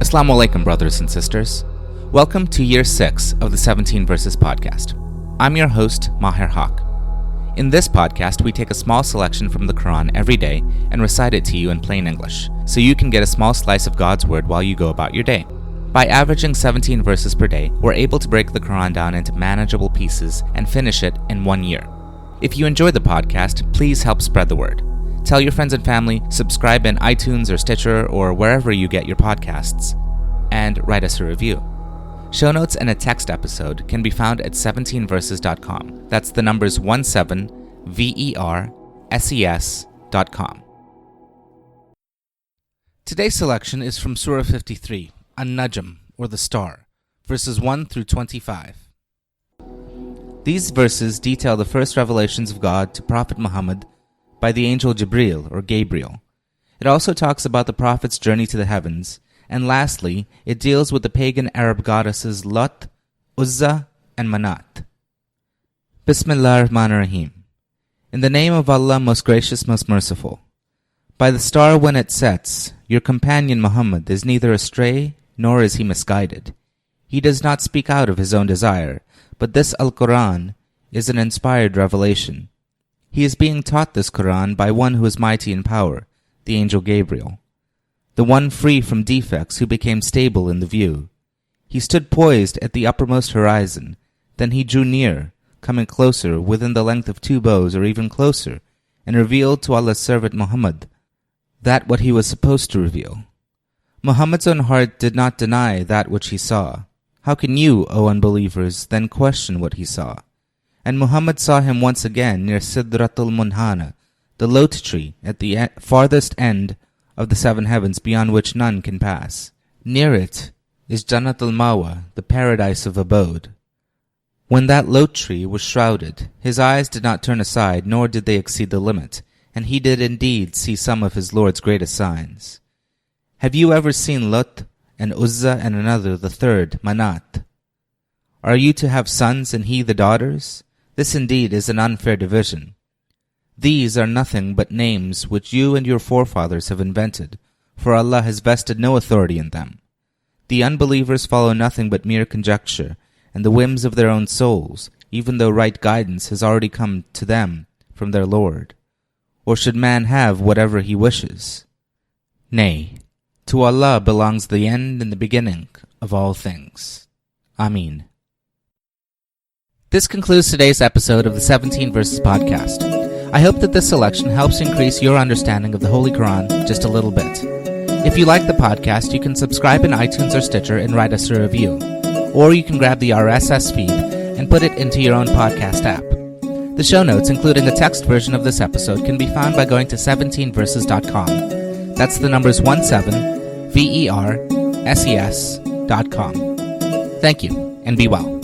As-salaam wa-alaikum, brothers and sisters. Welcome to Year 6 of the 17 Verses podcast. I'm your host, Maher Haq. In this podcast, we take a small selection from the Quran every day and recite it to you in plain English, so you can get a small slice of God's Word while you go about your day. By averaging 17 verses per day, we're able to break the Quran down into manageable pieces and finish it in 1 year. If you enjoy the podcast, please help spread the word. Tell your friends and family, subscribe in iTunes or Stitcher or wherever you get your podcasts, and write us a review. Show notes and a text episode can be found at 17verses.com. That's the numbers 17verses.com. Today's selection is from Surah 53, An-Najm, or the Star, verses 1 through 25. These verses detail the first revelations of God to Prophet Muhammad by the Angel Jibreel, or Gabriel. It also talks about the Prophet's journey to the heavens, and lastly, it deals with the Pagan Arab Goddesses Lat, Uzza and Manât. Bismillah ar-Rahman ar-Rahim. In the name of Allah, most gracious, most merciful. By the star when it sets, your companion Muhammad is neither astray nor is he misguided. He does not speak out of his own desire, but this Al-Quran is an inspired revelation. He is being taught this Quran by one who is mighty in power, the Angel Gabriel, the one free from defects who became stable in the view. He stood poised at the uppermost horizon, then he drew near, coming closer within the length of 2 bows or even closer, and revealed to Allah's servant Muhammad that what he was supposed to reveal. Muhammad's own heart did not deny that which he saw. How can you, O unbelievers, then question what he saw? And Muhammad saw him once again near Sidratul Munhana, the lote tree at the farthest end of the 7 heavens beyond which none can pass. Near it is Jannatul Mawa, the paradise of abode. When that lote tree was shrouded, his eyes did not turn aside, nor did they exceed the limit, and he did indeed see some of his Lord's greatest signs. Have you ever seen Lat and Uzza and another, the third, Manât? Are you to have sons and he the daughters? This indeed is an unfair division. These are nothing but names which you and your forefathers have invented, for Allah has vested no authority in them. The unbelievers follow nothing but mere conjecture and the whims of their own souls, even though right guidance has already come to them from their Lord. Or should man have whatever he wishes? Nay, to Allah belongs the end and the beginning of all things. Ameen. This concludes today's episode of the 17 Verses podcast. I hope that this selection helps increase your understanding of the Holy Quran just a little bit. If you like the podcast, you can subscribe in iTunes or Stitcher and write us a review. Or you can grab the RSS feed and put it into your own podcast app. The show notes, including a text version of this episode, can be found by going to 17verses.com. That's the numbers 17verses.com. Thank you, and be well.